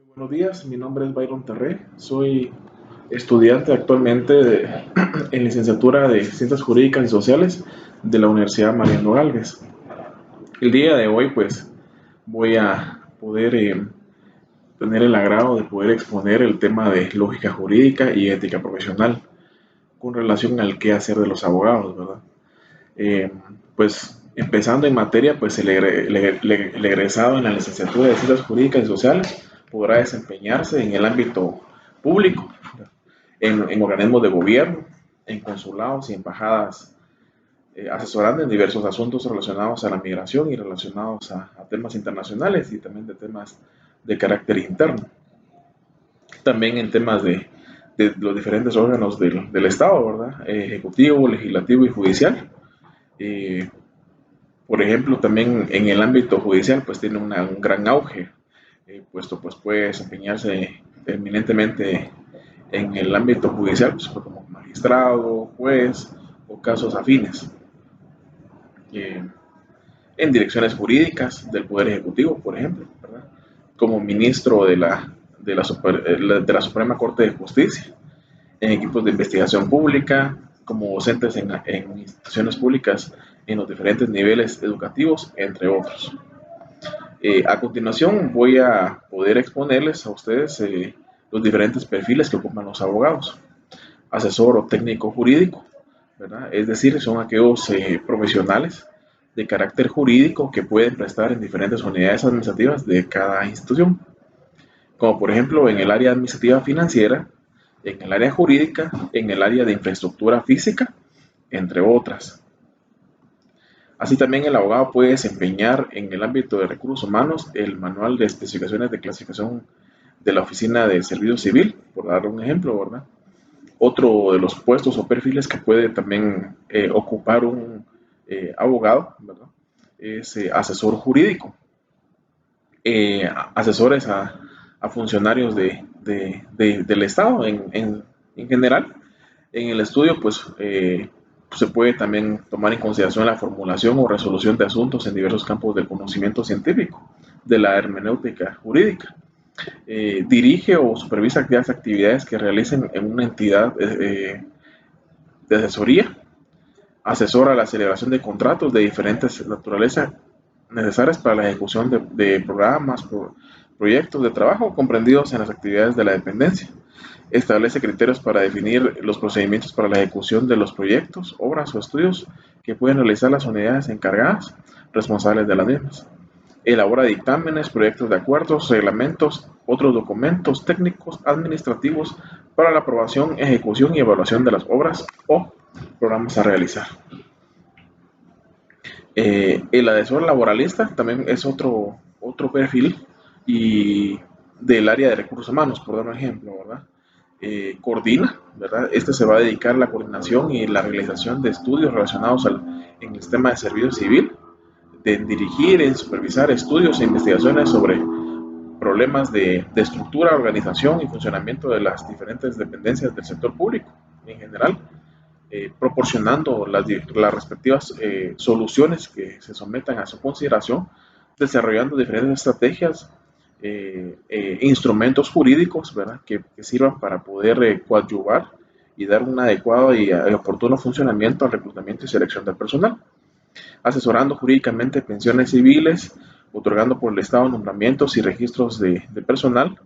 Buenos días, mi nombre es Byron Terré, soy estudiante actualmente en licenciatura de Ciencias Jurídicas y Sociales de la Universidad Mariano Galvez. El día de hoy pues voy a poder tener el agrado de poder exponer el tema de lógica jurídica y ética profesional con relación al qué hacer de los abogados, ¿verdad? Eh, pues empezando en materia, pues el egresado en la licenciatura de Ciencias Jurídicas y Sociales podrá desempeñarse en el ámbito público, en organismos de gobierno, en consulados y embajadas, asesorando en diversos asuntos relacionados a la migración y relacionados a temas internacionales y también de temas de carácter interno. También en temas de los diferentes órganos del Estado, ¿verdad? Ejecutivo, legislativo y judicial. Eh, Por ejemplo, también en el ámbito judicial, pues tiene un gran auge, puesto pues puede desempeñarse eminentemente en el ámbito judicial, pues, como magistrado, juez o casos afines. Eh, en direcciones jurídicas del Poder Ejecutivo, por ejemplo, ¿verdad? Como ministro de la Suprema Corte de Justicia, en equipos de investigación pública, como docentes en instituciones públicas en los diferentes niveles educativos, entre otros. A continuación voy a poder exponerles a ustedes los diferentes perfiles que ocupan los abogados. Asesor o técnico jurídico, ¿verdad? Es decir, son aquellos profesionales de carácter jurídico que pueden prestar en diferentes unidades administrativas de cada institución, como por ejemplo en el área administrativa financiera, en el área jurídica, en el área de infraestructura física, entre otras. Así también el abogado puede desempeñar en el ámbito de recursos humanos el manual de especificaciones de clasificación de la Oficina de Servicio Civil, por dar un ejemplo, ¿verdad? Otro de los puestos o perfiles que puede también ocupar un abogado, ¿verdad? Es asesor jurídico, asesores a funcionarios del Estado en general. En el estudio, pues, se puede también tomar en consideración la formulación o resolución de asuntos en diversos campos del conocimiento científico, de la hermenéutica jurídica. Dirige o supervisa aquellas actividades que realicen en una entidad de asesoría, asesora la celebración de contratos de diferentes naturaleza necesarias para la ejecución de programas, proyectos de trabajo comprendidos en las actividades de la dependencia. Establece criterios para definir los procedimientos para la ejecución de los proyectos, obras o estudios que pueden realizar las unidades encargadas responsables de las mismas. Elabora dictámenes, proyectos de acuerdos, reglamentos, otros documentos técnicos administrativos para la aprobación, ejecución y evaluación de las obras o programas a realizar. El asesor laboralista también es otro perfil y del área de recursos humanos, por dar un ejemplo, ¿verdad? Coordina, ¿verdad? Este se va a dedicar a la coordinación y la realización de estudios relacionados en el sistema de servicio civil, de dirigir y supervisar estudios e investigaciones sobre problemas de estructura, organización y funcionamiento de las diferentes dependencias del sector público en general, proporcionando las respectivas soluciones que se sometan a su consideración, desarrollando diferentes estrategias, instrumentos jurídicos, ¿verdad? Que sirvan para poder coadyuvar y dar un adecuado y oportuno funcionamiento al reclutamiento y selección del personal, asesorando jurídicamente pensiones civiles, otorgando por el Estado nombramientos y registros de personal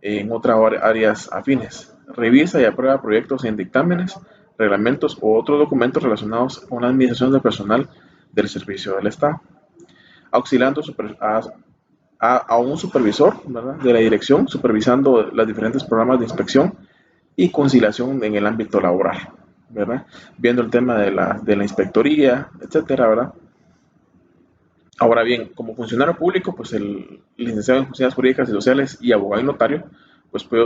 en otras áreas afines. Revisa y aprueba proyectos en dictámenes, reglamentos o otros documentos relacionados con la administración del personal del servicio del Estado. Auxiliando a un supervisor, ¿verdad?, de la dirección, supervisando los diferentes programas de inspección y conciliación en el ámbito laboral, ¿verdad? Viendo el tema de la inspectoría, etcétera, ¿verdad? Ahora bien, como funcionario público, pues el licenciado en Ciencias Jurídicas y Sociales y abogado y notario, pues puede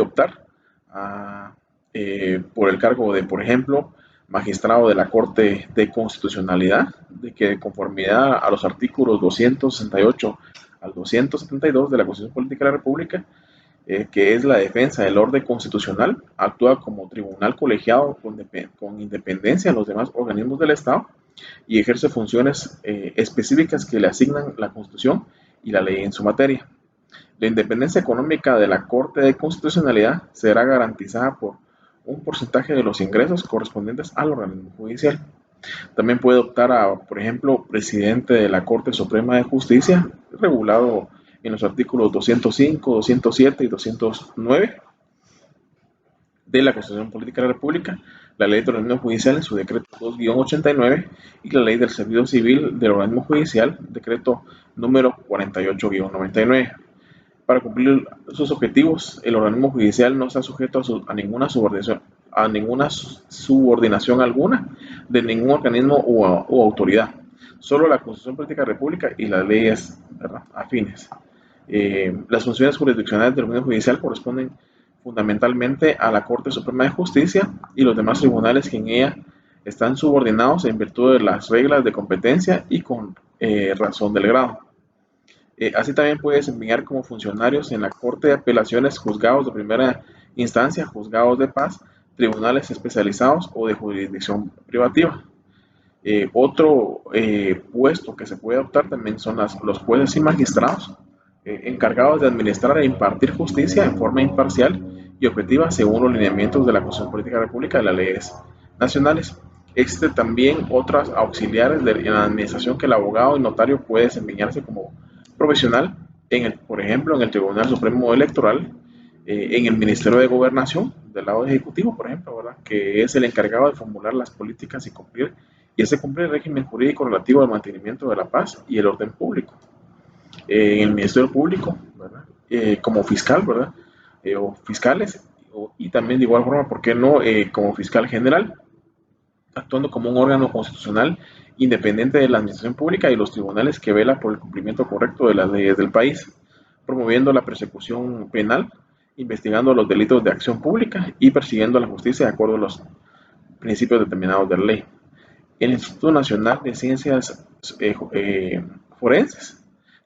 optar a, por el cargo de, por ejemplo, magistrado de la Corte de Constitucionalidad, de que de conformidad a los artículos 268 al 272 de la Constitución Política de la República, que es la defensa del orden constitucional, actúa como tribunal colegiado con independencia en los demás organismos del Estado y ejerce funciones específicas que le asignan la Constitución y la ley en su materia. La independencia económica de la Corte de Constitucionalidad será garantizada por un porcentaje de los ingresos correspondientes al organismo judicial. También puede optar a, por ejemplo, presidente de la Corte Suprema de Justicia, regulado en los artículos 205, 207 y 209 de la Constitución Política de la República, la Ley del Organismo Judicial en su decreto 2-89 y la Ley del Servicio Civil del Organismo Judicial, decreto número 48-99. Para cumplir sus objetivos, el organismo judicial no está sujeto a ninguna subordinación alguna de ningún organismo o autoridad. Solo la Constitución Política de la República y las leyes, ¿verdad?, afines. Las funciones jurisdiccionales del organismo judicial corresponden fundamentalmente a la Corte Suprema de Justicia y los demás tribunales que en ella están subordinados en virtud de las reglas de competencia y con razón del grado. Así también puede desempeñar como funcionarios en la Corte de Apelaciones, juzgados de primera instancia, juzgados de paz, tribunales especializados o de jurisdicción privativa. Otro puesto que se puede adoptar también son los jueces y magistrados, encargados de administrar e impartir justicia en forma imparcial y objetiva según los lineamientos de la Constitución Política de la República y las leyes nacionales. Existen también otras auxiliares en la administración que el abogado y notario puede desempeñarse como profesional, por ejemplo, en el Tribunal Supremo Electoral, en el Ministerio de Gobernación, del lado ejecutivo, por ejemplo, ¿verdad?, que es el encargado de formular las políticas y hacer cumplir el régimen jurídico relativo al mantenimiento de la paz y el orden público. En el Ministerio Público, ¿verdad?, como fiscal, ¿verdad?, o fiscales, y también de igual forma, ¿por qué no?, como fiscal general, actuando como un órgano constitucional independiente de la administración pública y los tribunales que vela por el cumplimiento correcto de las leyes del país, promoviendo la persecución penal, investigando los delitos de acción pública y persiguiendo la justicia de acuerdo a los principios determinados de la ley. El Instituto Nacional de Ciencias Forenses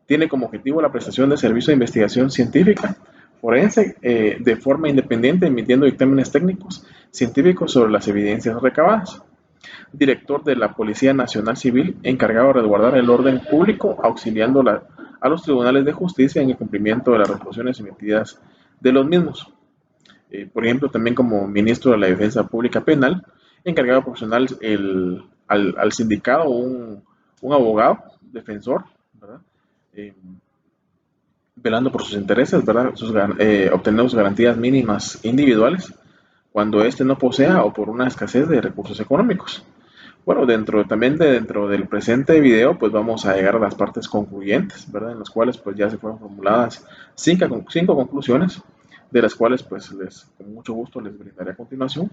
tiene como objetivo la prestación de servicios de investigación científica forense de forma independiente, emitiendo dictámenes técnicos científicos sobre las evidencias recabadas. Director de la Policía Nacional Civil, encargado de resguardar el orden público, auxiliando a los tribunales de justicia en el cumplimiento de las resoluciones emitidas de los mismos. Por ejemplo, también como ministro de la Defensa Pública Penal, encargado profesional al sindicado, un abogado, defensor, ¿verdad?, velando por sus intereses, ¿verdad?, obteniendo sus garantías mínimas individuales cuando éste no posea o por una escasez de recursos económicos. Bueno, dentro del presente video, pues vamos a llegar a las partes concluyentes, ¿verdad?, en las cuales pues ya se fueron formuladas cinco conclusiones, de las cuales pues con mucho gusto les brindaré a continuación.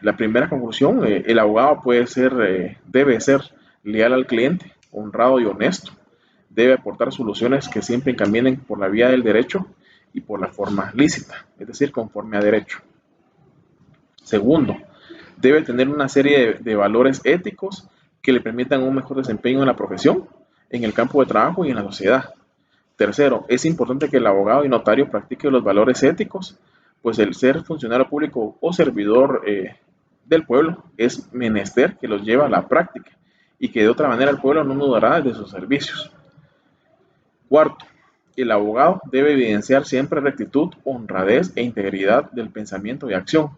La primera conclusión, el abogado debe ser leal al cliente, honrado y honesto. Debe aportar soluciones que siempre encaminen por la vía del derecho y por la forma lícita, es decir, conforme a derecho. Segundo, debe tener una serie de valores éticos que le permitan un mejor desempeño en la profesión, en el campo de trabajo y en la sociedad. Tercero, es importante que el abogado y notario practique los valores éticos, pues el ser funcionario público o servidor del pueblo es menester que los lleve a la práctica y que de otra manera el pueblo no dudará de sus servicios. Cuarto, el abogado debe evidenciar siempre rectitud, honradez e integridad del pensamiento y acción,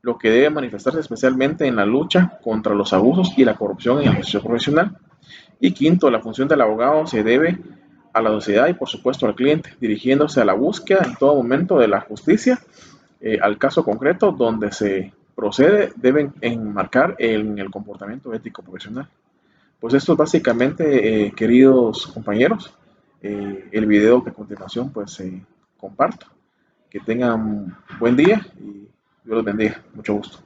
lo que debe manifestarse especialmente en la lucha contra los abusos y la corrupción en el ejercicio profesional. Y quinto, la función del abogado se debe a la sociedad y por supuesto al cliente, dirigiéndose a la búsqueda en todo momento de la justicia, al caso concreto donde se procede, deben enmarcar en el comportamiento ético profesional. Pues esto es básicamente, queridos compañeros, el video que a continuación pues comparto. Que tengan un buen día y Dios los bendiga. Mucho gusto.